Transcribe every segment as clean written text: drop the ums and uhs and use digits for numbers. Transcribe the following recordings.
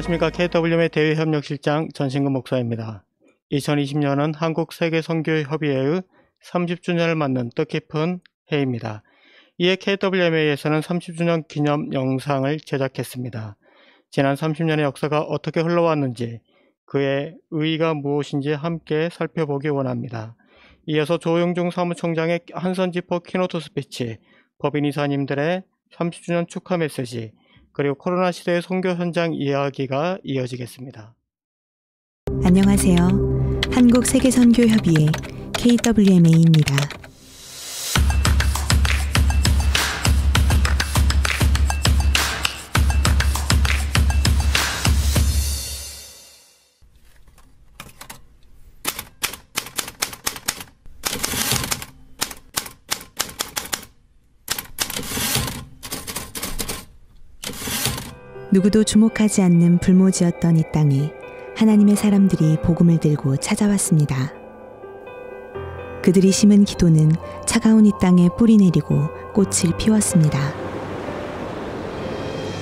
안녕하십니까. KWM의 대외협력실장 전신근 목사입니다. 2020년은 한국세계선교협의회의 30주년을 맞는 뜻깊은 해입니다. 이에 KWMA에서는 30주년 기념 영상을 제작했습니다. 지난 30년의 역사가 어떻게 흘러왔는지, 그의 의의가 무엇인지 함께 살펴보기 원합니다. 이어서 조영중 사무총장의 한선지포 키노트 스피치, 법인 이사님들의 30주년 축하 메시지, 그리고 코로나 시대의 선교 현장 이야기가 이어지겠습니다. 안녕하세요. 한국세계선교협의회 KWMA입니다. 누구도 주목하지 않는 불모지였던 이 땅에 하나님의 사람들이 복음을 들고 찾아왔습니다. 그들이 심은 기도는 차가운 이 땅에 뿌리 내리고 꽃을 피웠습니다.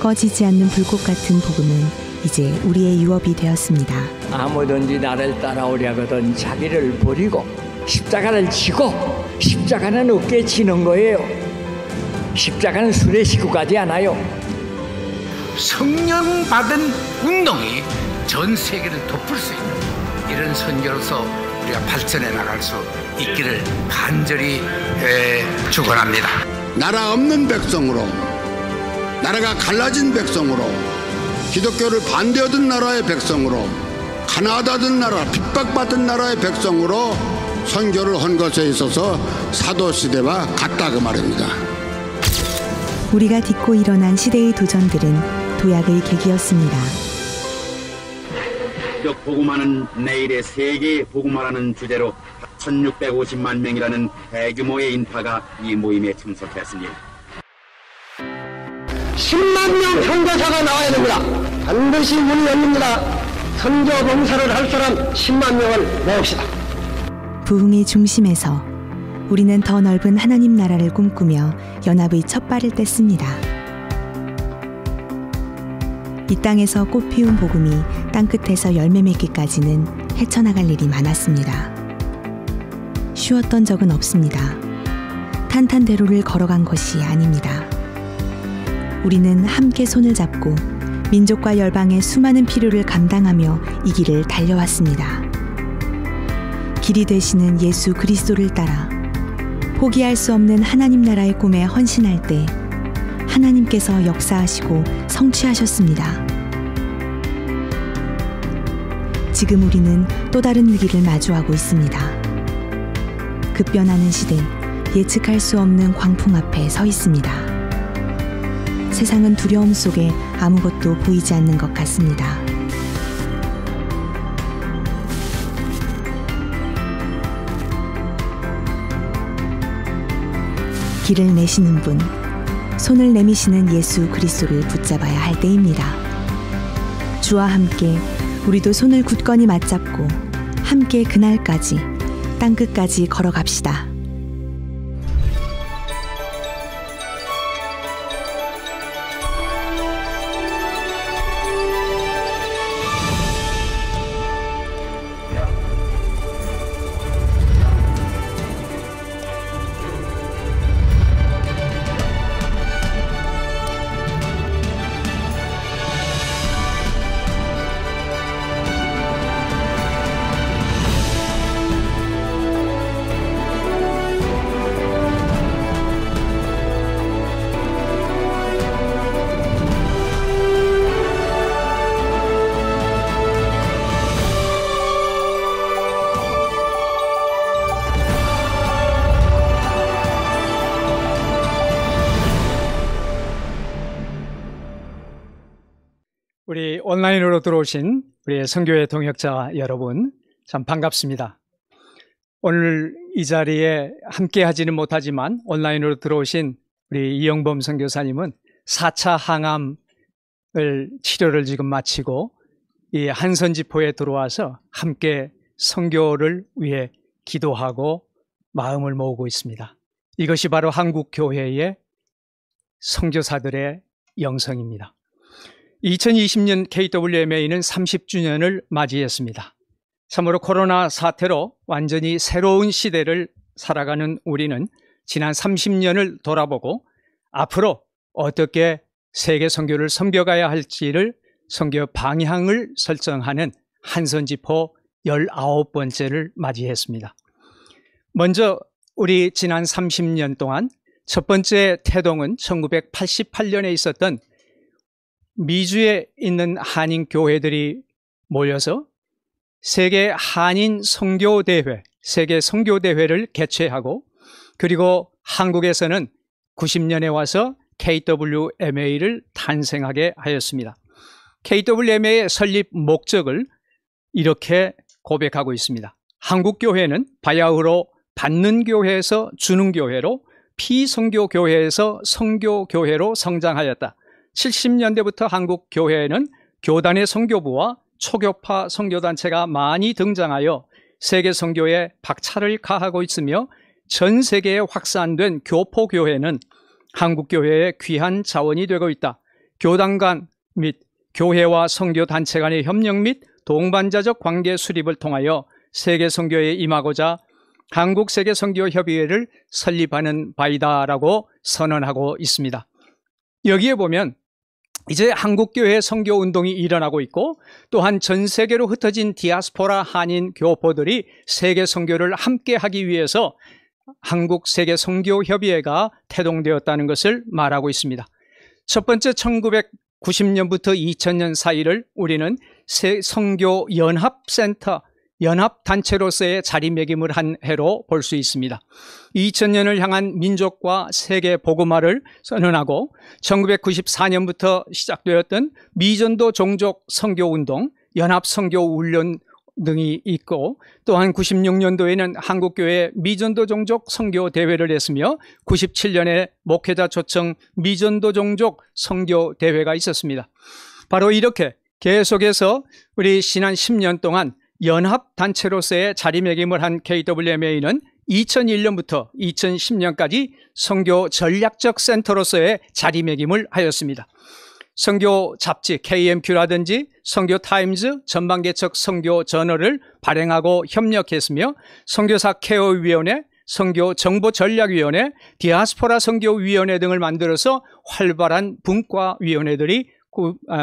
꺼지지 않는 불꽃 같은 복음은 이제 우리의 유업이 되었습니다. 아무든지 나를 따라오려거든 자기를 버리고 십자가를 지고, 십자가는 어깨에 지는 거예요. 십자가는 술에 시고 가지 않아요. 성령 받은 운동이 전 세계를 덮을 수 있는 이런 선교로서 우리가 발전해 나갈 수 있기를 간절히 축원합니다. 나라 없는 백성으로, 나라가 갈라진 백성으로, 기독교를 반대하던 나라의 백성으로, 가난하던 나라, 핍박받은 나라의 백성으로 선교를 한 것에 있어서 사도시대와 같다 그 말입니다. 우리가 딛고 일어난 시대의 도전들은 도약의 계기였습니다. 복음하는 내일의 세계 복음화라는 주제로 1650만 명이라는 대규모의 인파가 이 모임에 참석했으니 10만 명 선교사가 나와야 됩니다. 반드시 문이 열립니다. 선교 봉사를 할 사람 10만 명을 모읍시다. 부흥의 중심에서 우리는 더 넓은 하나님 나라를 꿈꾸며 연합의 첫 발을 뗐습니다. 이 땅에서 꽃피운 복음이 땅끝에서 열매 맺기까지는 헤쳐나갈 일이 많았습니다. 쉬웠던 적은 없습니다. 탄탄대로를 걸어간 것이 아닙니다. 우리는 함께 손을 잡고 민족과 열방의 수많은 필요를 감당하며 이 길을 달려왔습니다. 길이 되시는 예수 그리스도를 따라 포기할 수 없는 하나님 나라의 꿈에 헌신할 때 하나님께서 역사하시고 성취하셨습니다. 지금 우리는 또 다른 위기를 마주하고 있습니다. 급변하는 시대, 예측할 수 없는 광풍 앞에 서 있습니다. 세상은 두려움 속에 아무것도 보이지 않는 것 같습니다. 길을 내시는 분, 손을 내미시는 예수 그리스도를 붙잡아야 할 때입니다. 주와 함께 우리도 손을 굳건히 맞잡고 함께 그날까지 땅끝까지 걸어갑시다. 우리 온라인으로 들어오신 우리 선교회 동역자 여러분, 참 반갑습니다. 오늘 이 자리에 함께 하지는 못하지만 온라인으로 들어오신 우리 이영범 선교사님은 4차 항암을 치료를 지금 마치고 이 한선지포에 들어와서 함께 선교를 위해 기도하고 마음을 모으고 있습니다. 이것이 바로 한국 교회의 선교사들의 영성입니다. 2020년 KWMA는 30주년을 맞이했습니다. 참으로 코로나 사태로 완전히 새로운 시대를 살아가는 우리는 지난 30년을 돌아보고 앞으로 어떻게 세계 선교를 섬겨가야 할지를 선교 방향을 설정하는 한선지포 19번째를 맞이했습니다. 먼저 우리 지난 30년 동안 첫 번째 태동은 1988년에 있었던 미주에 있는 한인 교회들이 모여서 세계 한인 선교대회, 세계 선교대회를 개최하고, 그리고 한국에서는 90년에 와서 KWMA를 탄생하게 하였습니다. KWMA의 설립 목적을 이렇게 고백하고 있습니다. 한국교회는 바야흐로 받는 교회에서 주는 교회로, 피선교교회에서 선교교회로 성장하였다. 70년대부터 한국 교회에는 교단의 선교부와 초교파 선교단체가 많이 등장하여 세계 선교에 박차를 가하고 있으며, 전 세계에 확산된 교포교회는 한국 교회의 귀한 자원이 되고 있다. 교단 간 및 교회와 선교단체 간의 협력 및 동반자적 관계 수립을 통하여 세계 선교에 임하고자 한국 세계 선교 협의회를 설립하는 바이다라고 선언하고 있습니다. 여기에 보면 이제 한국교회 선교운동이 일어나고 있고, 또한 전 세계로 흩어진 디아스포라 한인 교포들이 세계 선교를 함께 하기 위해서 한국 세계 선교협의회가 태동되었다는 것을 말하고 있습니다. 첫 번째 1990년부터 2000년 사이를 우리는 선교연합센터, 연합단체로서의 자리매김을 한 해로 볼 수 있습니다. 2000년을 향한 민족과 세계 복음화를 선언하고, 1994년부터 시작되었던 미전도 종족 선교운동, 연합선교훈련 등이 있고, 또한 96년도에는 한국교회 미전도 종족 선교대회를 했으며, 97년에 목회자 초청 미전도 종족 선교대회가 있었습니다. 바로 이렇게 계속해서 우리 지난 10년 동안 연합단체로서의 자리매김을 한 KWMA는 2001년부터 2010년까지 선교 전략적 센터로서의 자리매김을 하였습니다. 선교 잡지 KMQ라든지 선교 타임즈, 전방개척 선교 저널을 발행하고 협력했으며, 선교사 케어위원회, 선교 정보전략위원회, 디아스포라 선교위원회 등을 만들어서 활발한 분과위원회들이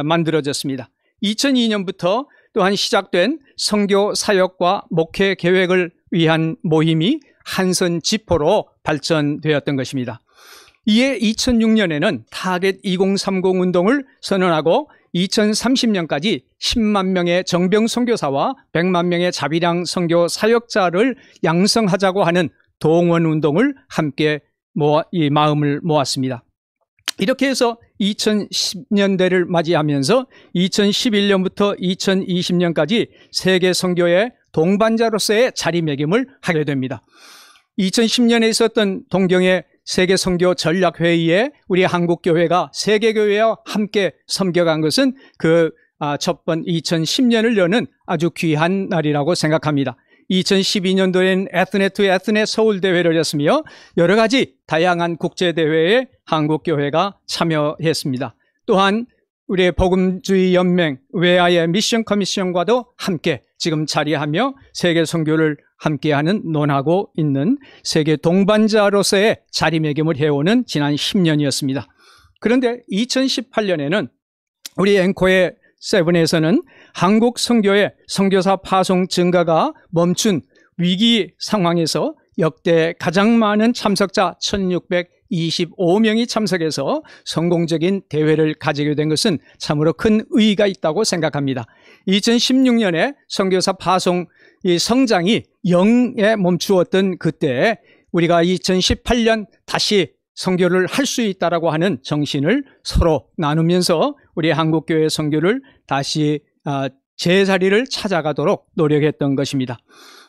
만들어졌습니다. 2002년부터 또한 시작된 선교 사역과 목회 계획을 위한 모임이 한선지포로 발전되었던 것입니다. 이에 2006년에는 타겟 2030 운동을 선언하고 2030년까지 10만 명의 정병 선교사와 100만 명의 자비량 선교 사역자를 양성하자고 하는 동원 운동을 함께 이 마음을 모았습니다. 이렇게 해서 2010년대를 맞이하면서 2011년부터 2020년까지 세계 선교의 동반자로서의 자리매김을 하게 됩니다. 2010년에 있었던 동경의 세계 선교 전략회의에 우리 한국교회가 세계교회와 함께 섬겨간 것은 그 첫 번 2010년을 여는 아주 귀한 날이라고 생각합니다. 2012년도엔 에스네 투 에스네 서울대회를 했으며, 여러 가지 다양한 국제대회에 한국교회가 참여했습니다. 또한 우리의 복음주의 연맹 외아의 미션 커미션과도 함께 지금 자리하며 세계 선교를 함께하는 논하고 있는 세계 동반자로서의 자리매김을 해오는 지난 10년이었습니다. 그런데 2018년에는 우리 앵커의 세븐에서는 한국 선교의 선교사 파송 증가가 멈춘 위기 상황에서 역대 가장 많은 참석자 1625명이 참석해서 성공적인 대회를 가지게 된 것은 참으로 큰 의의가 있다고 생각합니다. 2016년에 선교사 파송 이 성장이 0에 멈추었던 그때 우리가 2018년 다시 선교를 할 수 있다라고 하는 정신을 서로 나누면서 우리 한국교회 선교를 다시 제자리를 찾아가도록 노력했던 것입니다.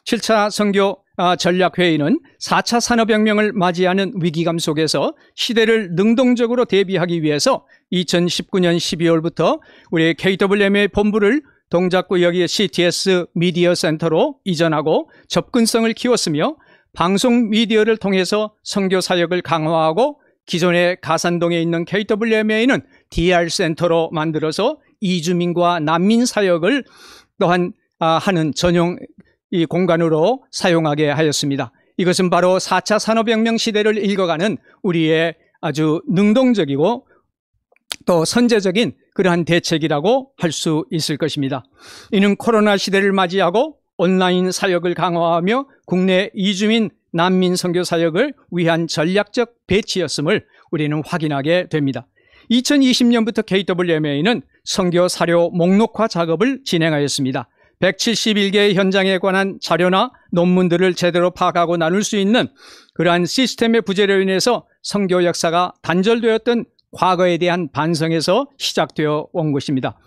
7차 선교 전략회의는 4차 산업혁명을 맞이하는 위기감 속에서 시대를 능동적으로 대비하기 위해서 2019년 12월부터 우리 KWMA 본부를 동작구역의 CTS 미디어 센터로 이전하고 접근성을 키웠으며, 방송 미디어를 통해서 선교 사역을 강화하고 기존의 가산동에 있는 KWMA는 DR센터로 만들어서 이주민과 난민 사역을 또한 하는 전용 이 공간으로 사용하게 하였습니다. 이것은 바로 4차 산업혁명 시대를 읽어가는 우리의 아주 능동적이고 또 선제적인 그러한 대책이라고 할 수 있을 것입니다. 이는 코로나 시대를 맞이하고 온라인 사역을 강화하며 국내 이주민 난민 선교 사역을 위한 전략적 배치였음을 우리는 확인하게 됩니다. 2020년부터 KWMA는 선교 사료 목록화 작업을 진행하였습니다. 171개의 현장에 관한 자료나 논문들을 제대로 파악하고 나눌 수 있는 그러한 시스템의 부재로 인해서 선교 역사가 단절되었던 과거에 대한 반성에서 시작되어 온 것입니다.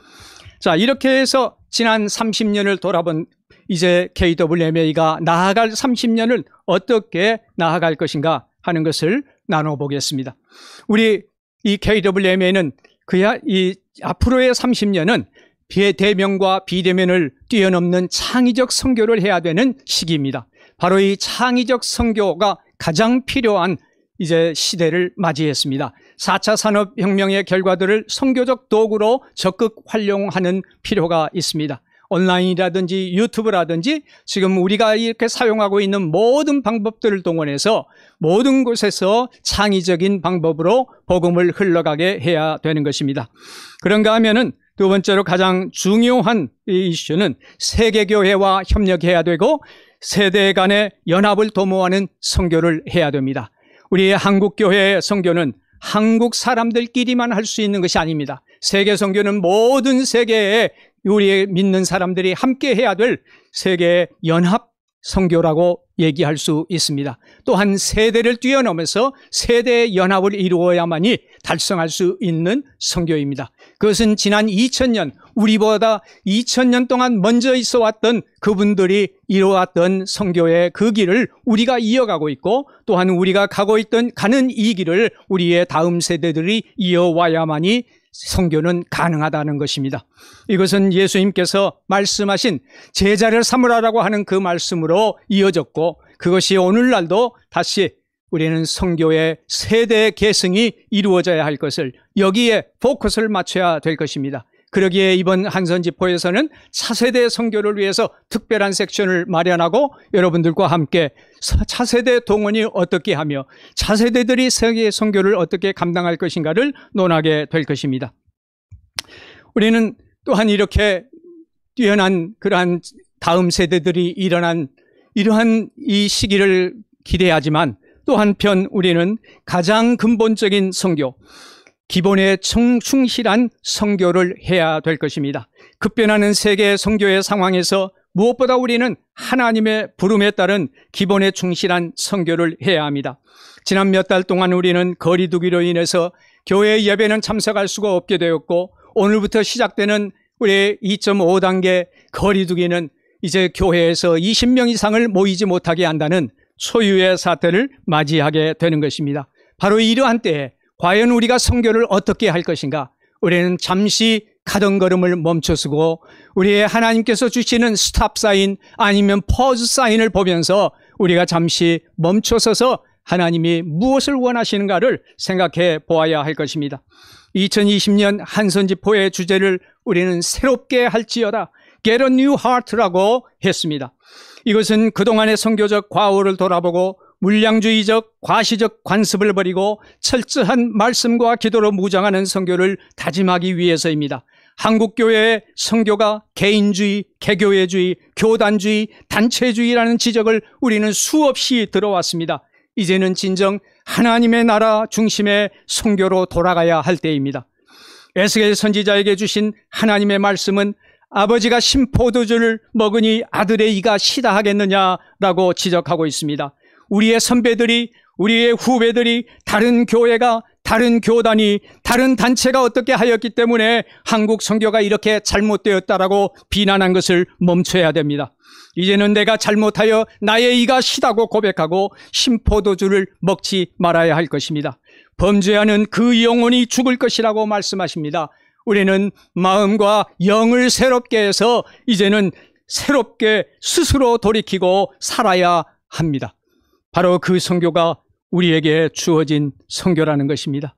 자, 이렇게 해서 지난 30년을 돌아본 이제 KWMA가 나아갈 30년을 어떻게 나아갈 것인가 하는 것을 나눠보겠습니다. 우리 이 KWMA는 이 앞으로의 30년은 대면과 비대면을 뛰어넘는 창의적 선교를 해야 되는 시기입니다. 바로 이 창의적 선교가 가장 필요한 이제 시대를 맞이했습니다. 4차 산업혁명의 결과들을 선교적 도구로 적극 활용하는 필요가 있습니다. 온라인이라든지 유튜브라든지 지금 우리가 이렇게 사용하고 있는 모든 방법들을 동원해서 모든 곳에서 창의적인 방법으로 복음을 흘러가게 해야 되는 것입니다. 그런가 하면은 두 번째로 가장 중요한 이슈는 세계교회와 협력해야 되고 세대 간의 연합을 도모하는 선교를 해야 됩니다. 우리 한국교회의 선교는 한국 사람들끼리만 할 수 있는 것이 아닙니다. 세계 선교는 모든 세계에 우리의 믿는 사람들이 함께 해야 될 세계 연합 선교라고 얘기할 수 있습니다. 또한 세대를 뛰어넘어서 세대의 연합을 이루어야만이 달성할 수 있는 선교입니다. 그것은 지난 2000년 우리보다 2000년 동안 먼저 있어 왔던 그분들이 이뤄왔던 선교의 그 길을 우리가 이어가고 있고 또한 우리가 가는 이 길을 우리의 다음 세대들이 이어와야만이 선교는 가능하다는 것입니다. 이것은 예수님께서 말씀하신 제자를 삼으라라고 하는 그 말씀으로 이어졌고 그것이 오늘날도 다시 우리는 선교의 세대 계승이 이루어져야 할 것을 여기에 포커스를 맞춰야 될 것입니다. 그러기에 이번 한선지포에서는 차세대 선교를 위해서 특별한 섹션을 마련하고 여러분들과 함께 차세대 동원이 어떻게 하며 차세대들이 세계 선교를 어떻게 감당할 것인가를 논하게 될 것입니다. 우리는 또한 이렇게 뛰어난 그러한 다음 세대들이 일어난 이러한 이 시기를 기대하지만 또 한편 우리는 가장 근본적인 선교, 기본에 충실한 선교를 해야 될 것입니다. 급변하는 세계 선교의 상황에서 무엇보다 우리는 하나님의 부름에 따른 기본에 충실한 선교를 해야 합니다. 지난 몇 달 동안 우리는 거리두기로 인해서 교회 예배는 참석할 수가 없게 되었고 오늘부터 시작되는 우리 2.5단계 거리두기는 이제 교회에서 20명 이상을 모이지 못하게 한다는 초유의 사태를 맞이하게 되는 것입니다. 바로 이러한 때에 과연 우리가 선교를 어떻게 할 것인가? 우리는 잠시 가던 걸음을 멈춰서고 우리의 하나님께서 주시는 스탑 사인 아니면 퍼즈 사인을 보면서 우리가 잠시 멈춰서서 하나님이 무엇을 원하시는가를 생각해 보아야 할 것입니다. 2020년 한선지포의 주제를 우리는 새롭게 할지어다 Get a new heart라고 했습니다. 이것은 그동안의 선교적 과오를 돌아보고 물량주의적 과시적 관습을 버리고 철저한 말씀과 기도로 무장하는 선교를 다짐하기 위해서입니다. 한국교회의 선교가 개인주의, 개교회주의, 교단주의, 단체주의라는 지적을 우리는 수없이 들어왔습니다. 이제는 진정 하나님의 나라 중심의 선교로 돌아가야 할 때입니다. 에스겔 선지자에게 주신 하나님의 말씀은 아버지가 신포도주를 먹으니 아들의 이가 시다 하겠느냐라고 지적하고 있습니다. 우리의 선배들이, 우리의 후배들이 다른 교회가, 다른 교단이, 다른 단체가 어떻게 하였기 때문에 한국 선교가 이렇게 잘못되었다라고 비난한 것을 멈춰야 됩니다. 이제는 내가 잘못하여 나의 이가 시다고 고백하고 신포도주를 먹지 말아야 할 것입니다. 범죄하는 그 영혼이 죽을 것이라고 말씀하십니다. 우리는 마음과 영을 새롭게 해서 이제는 새롭게 스스로 돌이키고 살아야 합니다. 바로 그 선교가 우리에게 주어진 선교라는 것입니다.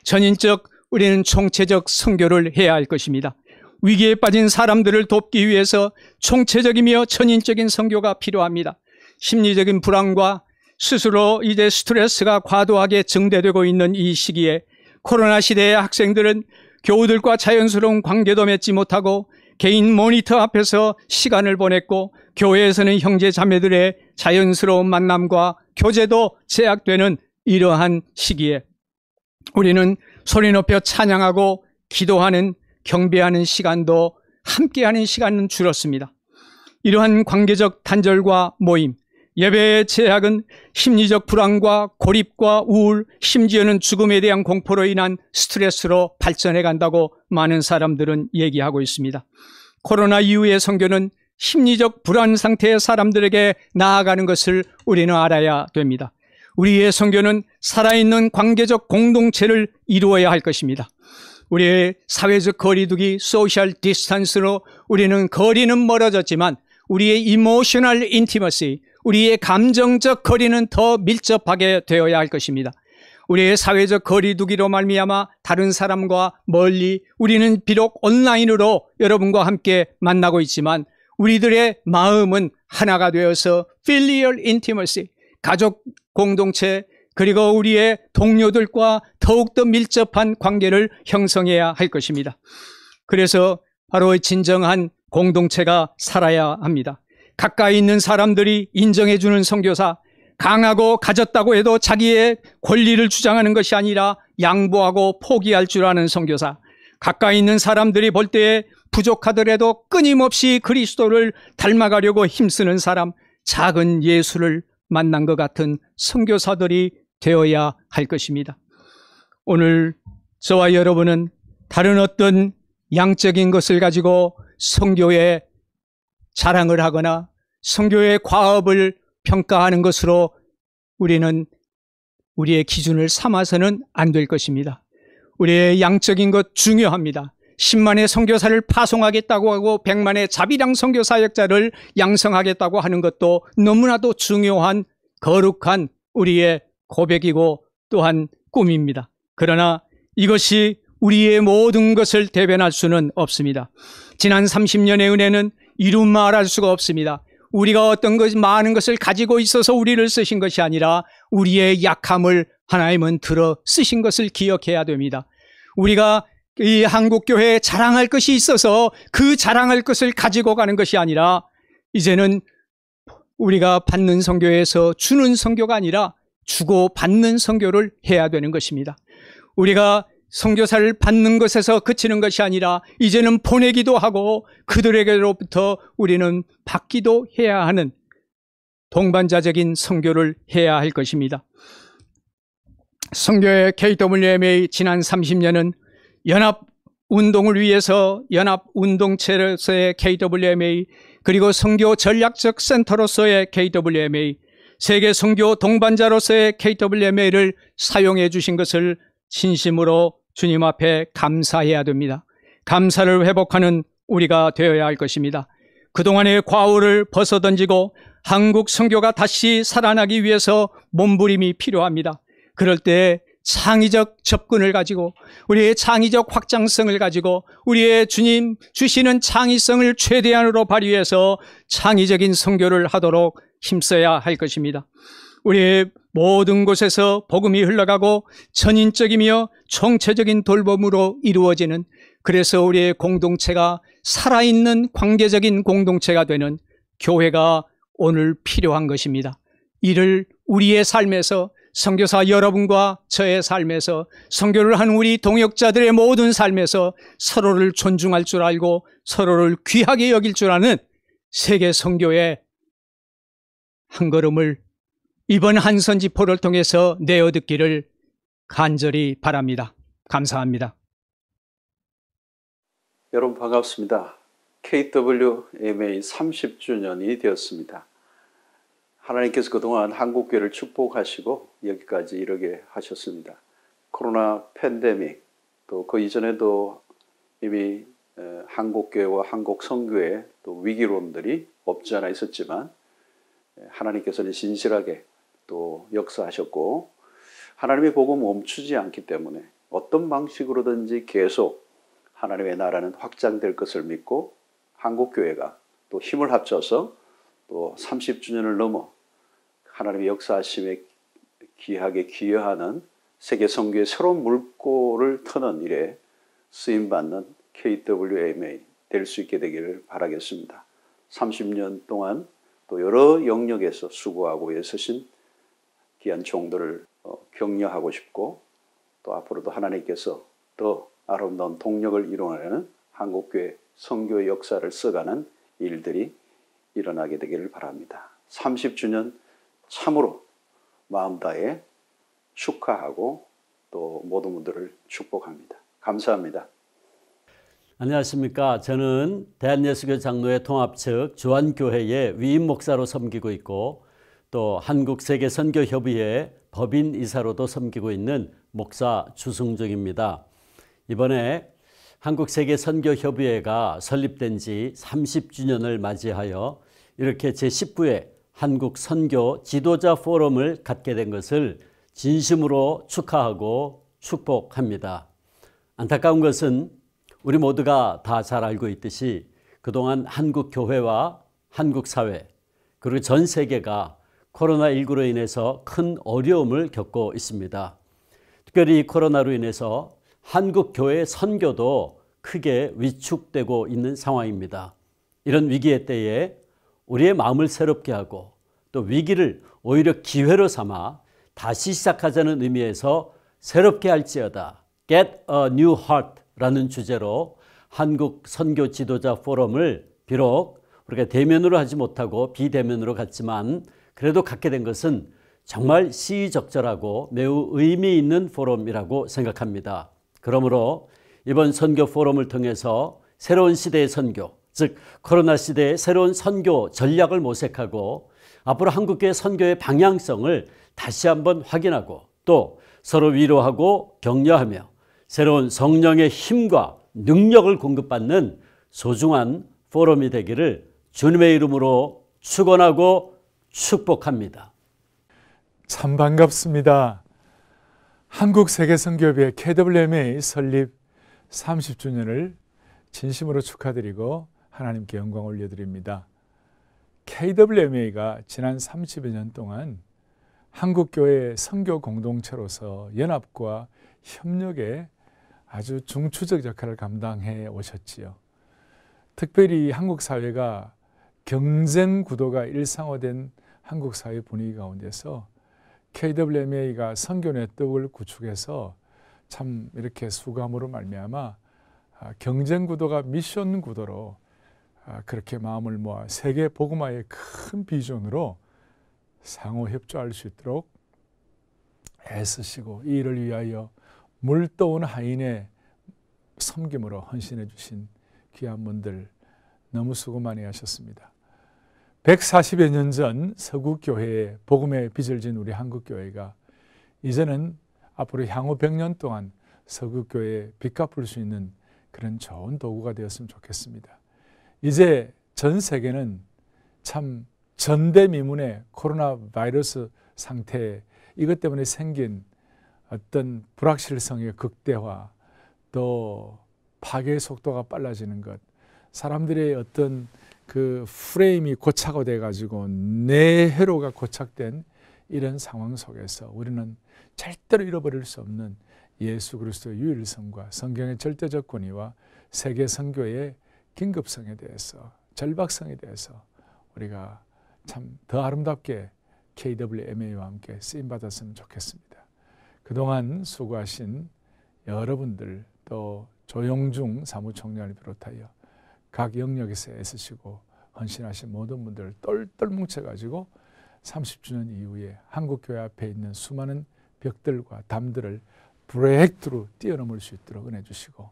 전인적, 우리는 총체적 선교를 해야 할 것입니다. 위기에 빠진 사람들을 돕기 위해서 총체적이며 전인적인 선교가 필요합니다. 심리적인 불안과 스스로 이제 스트레스가 과도하게 증대되고 있는 이 시기에 코로나 시대의 학생들은 교우들과 자연스러운 관계도 맺지 못하고 개인 모니터 앞에서 시간을 보냈고, 교회에서는 형제 자매들의 자연스러운 만남과 교제도 제약되는 이러한 시기에 우리는 소리 높여 찬양하고 기도하는, 경배하는 시간도, 함께하는 시간은 줄었습니다. 이러한 관계적 단절과 모임, 예배의 제약은 심리적 불안과 고립과 우울, 심지어는 죽음에 대한 공포로 인한 스트레스로 발전해 간다고 많은 사람들은 얘기하고 있습니다. 코로나 이후의 선교는 심리적 불안 상태의 사람들에게 나아가는 것을 우리는 알아야 됩니다. 우리의 선교는 살아있는 관계적 공동체를 이루어야 할 것입니다. 우리의 사회적 거리두기, 소셜 디스턴스로 우리는 거리는 멀어졌지만 우리의 이모셔널 인티머시, 우리의 감정적 거리는 더 밀접하게 되어야 할 것입니다. 우리의 사회적 거리두기로 말미암아 다른 사람과 멀리, 우리는 비록 온라인으로 여러분과 함께 만나고 있지만 우리들의 마음은 하나가 되어서 filial intimacy, 가족 공동체, 그리고 우리의 동료들과 더욱더 밀접한 관계를 형성해야 할 것입니다. 그래서 바로 진정한 공동체가 살아야 합니다. 가까이 있는 사람들이 인정해주는 선교사, 강하고 가졌다고 해도 자기의 권리를 주장하는 것이 아니라 양보하고 포기할 줄 아는 선교사, 가까이 있는 사람들이 볼 때에 부족하더라도 끊임없이 그리스도를 닮아가려고 힘쓰는 사람, 작은 예수를 만난 것 같은 선교사들이 되어야 할 것입니다. 오늘 저와 여러분은 다른 어떤 양적인 것을 가지고 선교의 자랑을 하거나 선교의 과업을 평가하는 것으로 우리는 우리의 기준을 삼아서는 안 될 것입니다. 우리의 양적인 것 중요합니다. 10만의 선교사를 파송하겠다고 하고 100만의 자비랑 선교 사역자를 양성하겠다고 하는 것도 너무나도 중요한 거룩한 우리의 고백이고 또한 꿈입니다. 그러나 이것이 우리의 모든 것을 대변할 수는 없습니다. 지난 30년의 은혜는 이루 말할 수가 없습니다. 우리가 어떤 것, 많은 것을 가지고 있어서 우리를 쓰신 것이 아니라 우리의 약함을 하나님은 들어 쓰신 것을 기억해야 됩니다. 우리가 이 한국교회에 자랑할 것이 있어서 그 자랑할 것을 가지고 가는 것이 아니라 이제는 우리가 받는 선교에서 주는 선교가 아니라 주고 받는 선교를 해야 되는 것입니다. 우리가 선교사를 받는 것에서 그치는 것이 아니라 이제는 보내기도 하고 그들에게로부터 우리는 받기도 해야 하는 동반자적인 선교를 해야 할 것입니다. 선교의 KWMA 지난 30년은 연합운동을 위해서 연합운동체로서의 KWMA, 그리고 선교 전략적 센터로서의 KWMA, 세계 선교 동반자로서의 KWMA를 사용해 주신 것을 진심으로 주님 앞에 감사해야 됩니다. 감사를 회복하는 우리가 되어야 할 것입니다. 그동안의 과오를 벗어던지고 한국 선교가 다시 살아나기 위해서 몸부림이 필요합니다. 그럴 때 창의적 접근을 가지고 우리의 창의적 확장성을 가지고 우리의 주님 주시는 창의성을 최대한으로 발휘해서 창의적인 선교를 하도록 힘써야 할 것입니다. 우리의 모든 곳에서 복음이 흘러가고 전인적이며 총체적인 돌봄으로 이루어지는, 그래서 우리의 공동체가 살아있는 관계적인 공동체가 되는 교회가 오늘 필요한 것입니다. 이를 우리의 삶에서, 선교사 여러분과 저의 삶에서, 선교를 한 우리 동역자들의 모든 삶에서 서로를 존중할 줄 알고 서로를 귀하게 여길 줄 아는 세계 선교의 한 걸음을 이번 한선지포를 통해서 내어 듣기를 간절히 바랍니다. 감사합니다. 여러분 반갑습니다. KWMA 30주년이 되었습니다. 하나님께서 그동안 한국교회를 축복하시고 여기까지 이르게 하셨습니다. 코로나 팬데믹, 또 그 이전에도 이미 한국교회와 한국선교회 또 위기론들이 없지 않아 있었지만 하나님께서는 진실하게 또 역사하셨고 하나님의 복음 멈추지 않기 때문에 어떤 방식으로든지 계속 하나님의 나라는 확장될 것을 믿고 한국교회가 또 힘을 합쳐서 또 30주년을 넘어 하나님의 역사하심에 귀하게 기여하는 세계 선교의 새로운 물꼬를 트는 일에 쓰임받는 KWMA 될 수 있게 되기를 바라겠습니다. 30년 동안 또 여러 영역에서 수고하고 애쓰신 귀한 종들을 격려하고 싶고 또 앞으로도 하나님께서 더 아름다운 동력을 이루어내는 한국교회 선교의 역사를 써가는 일들이 일어나게 되기를 바랍니다. 30주년 참으로 마음 다해 축하하고 또 모든 분들을 축복합니다. 감사합니다. 안녕하십니까. 저는 대한예수교 장로회 통합측 주안교회의 위임 목사로 섬기고 있고 또 한국세계선교협의회 법인 이사로도 섬기고 있는 목사 주승중입니다. 이번에 한국세계선교협의회가 설립된 지 30주년을 맞이하여 이렇게 제19회 한국선교 지도자 포럼을 갖게 된 것을 진심으로 축하하고 축복합니다. 안타까운 것은 우리 모두가 다 잘 알고 있듯이 그동안 한국교회와 한국사회 그리고 전 세계가 코로나19로 인해서 큰 어려움을 겪고 있습니다. 특별히 이 코로나로 인해서 한국교회의 선교도 크게 위축되고 있는 상황입니다. 이런 위기의 때에 우리의 마음을 새롭게 하고 또 위기를 오히려 기회로 삼아 다시 시작하자는 의미에서 새롭게 할지어다 Get a New Heart 라는 주제로 한국 선교 지도자 포럼을 비록 우리가 대면으로 하지 못하고 비대면으로 갔지만 그래도 갖게 된 것은 정말 시의적절하고 매우 의미 있는 포럼이라고 생각합니다. 그러므로 이번 선교 포럼을 통해서 새로운 시대의 선교, 즉 코로나 시대의 새로운 선교 전략을 모색하고 앞으로 한국교회 선교의 방향성을 다시 한번 확인하고 또 서로 위로하고 격려하며 새로운 성령의 힘과 능력을 공급받는 소중한 포럼이 되기를 주님의 이름으로 축원하고 축복합니다. 참 반갑습니다. 한국세계선교협의회 KWMA 설립 30주년을 진심으로 축하드리고 하나님께 영광 올려드립니다. KWMA가 지난 30여 년 동안 한국교회 선교 공동체로서 연합과 협력에 아주 중추적 역할을 감당해 오셨지요. 특별히 한국 사회가 경쟁 구도가 일상화된 한국 사회 분위기 가운데서 KWMA가 선교 네트워크를 구축해서 참 이렇게 수감으로 말미암아 경쟁 구도가 미션 구도로 그렇게 마음을 모아 세계 복음화의 큰 비전으로 상호 협조할 수 있도록 애쓰시고 이 일을 위하여 물떠온 하인의 섬김으로 헌신해 주신 귀한 분들 너무 수고 많이 하셨습니다. 140여 년 전 서구교회에 복음의 빚을 진 우리 한국교회가 이제는 앞으로 향후 100년 동안 서구교회에 빚 갚을 수 있는 그런 좋은 도구가 되었으면 좋겠습니다. 이제 전 세계는 참 전대미문의 코로나 바이러스 상태 이것 때문에 생긴 어떤 불확실성의 극대화 또 파괴 속도가 빨라지는 것 사람들의 어떤 그 프레임이 고착화돼 가지고 뇌회로가 고착된 이런 상황 속에서 우리는 절대로 잃어버릴 수 없는 예수 그리스도의 유일성과 성경의 절대적 권위와 세계 선교의 긴급성에 대해서 절박성에 대해서 우리가 참 더 아름답게 KWMA와 함께 쓰임받았으면 좋겠습니다. 그동안 수고하신 여러분들 또 조영중 사무총장을 비롯하여 각 영역에서 애쓰시고 헌신하신 모든 분들 똘똘 뭉쳐가지고 30주년 이후에 한국교회 앞에 있는 수많은 벽들과 담들을 브레이크로 뛰어넘을 수 있도록 은혜 주시고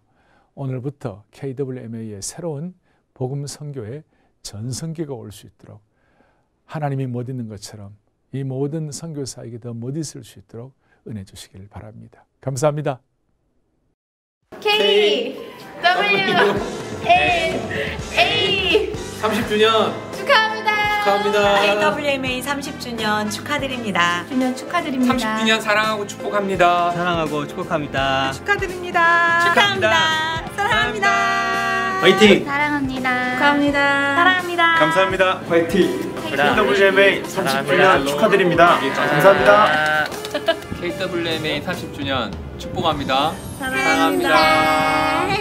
오늘부터 KWMA의 새로운 복음 선교의 전성기가 올 수 있도록 하나님이 못 있는 것처럼 이 모든 선교사에게 더 못 있을 수 있도록 은혜 주시기를 바랍니다. 감사합니다. KWMA 30주년 축하합니다. 축하합니다. KWMA 30주년 축하드립니다. 30주년 축하드립니다. 30주년 사랑하고 축복합니다. 사랑하고 축복합니다. 축하드립니다. 축하합니다. 사랑합니다. 화이팅! 사랑합니다. 축하합니다. 사랑합니다. 감사합니다. 화이팅! KWMA 30주년 축하드립니다. 감사합니다. KWMA 30주년 축복합니다. 사랑합니다.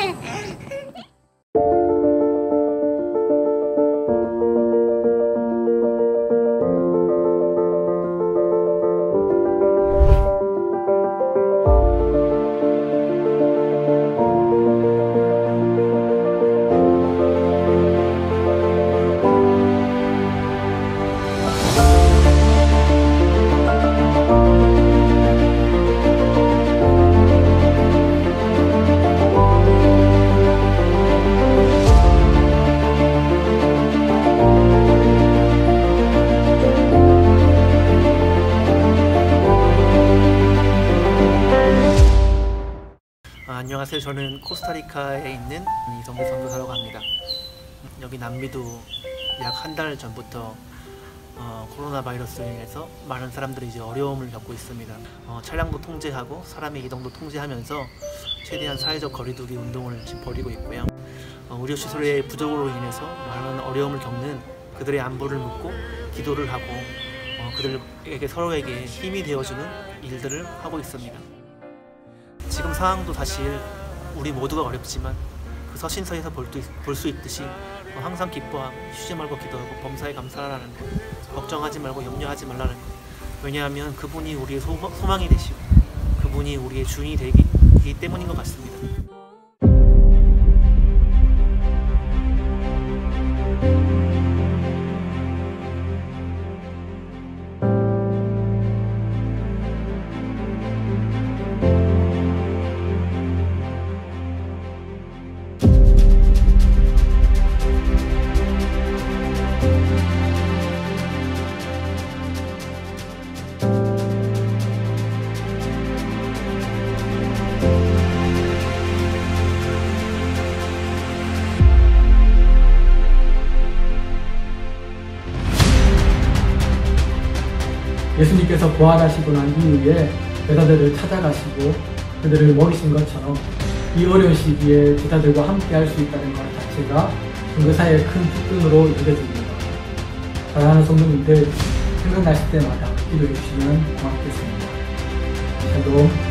안녕하세요. 저는 코스타리카에 있는 이성배 선교사라고 합니다. 여기 남미도 약 한 달 전부터 코로나 바이러스로 인해서 많은 사람들이 이제 어려움을 겪고 있습니다. 차량도 통제하고 사람의 이동도 통제하면서 최대한 사회적 거리두기 운동을 지금 벌이고 있고요. 의료시설의 부족으로 인해서 많은 어려움을 겪는 그들의 안부를 묻고 기도를 하고 그들에게 서로에게 힘이 되어주는 일들을 하고 있습니다. 지금 상황도 사실 우리 모두가 어렵지만 그 서신서에서 볼 수 있듯이 항상 기뻐하고 쉬지 말고 기도하고 범사에 감사하라는 것, 걱정하지 말고 염려하지 말라는 것. 왜냐하면 그분이 우리의 소망이 되시고 그분이 우리의 주인이 되기 때문인 것 같습니다. 예수님께서 부활하시고 난 이후에 제자들을 찾아가시고 그들을 먹이신 것처럼 이 어려운 시기에 제자들과 함께 할 수 있다는 것 자체가 선교사의 큰 특권으로 여겨집니다. 사랑하는 성도님들, 생각나실 때마다 기도해 주시면 고맙겠습니다. 샬롬.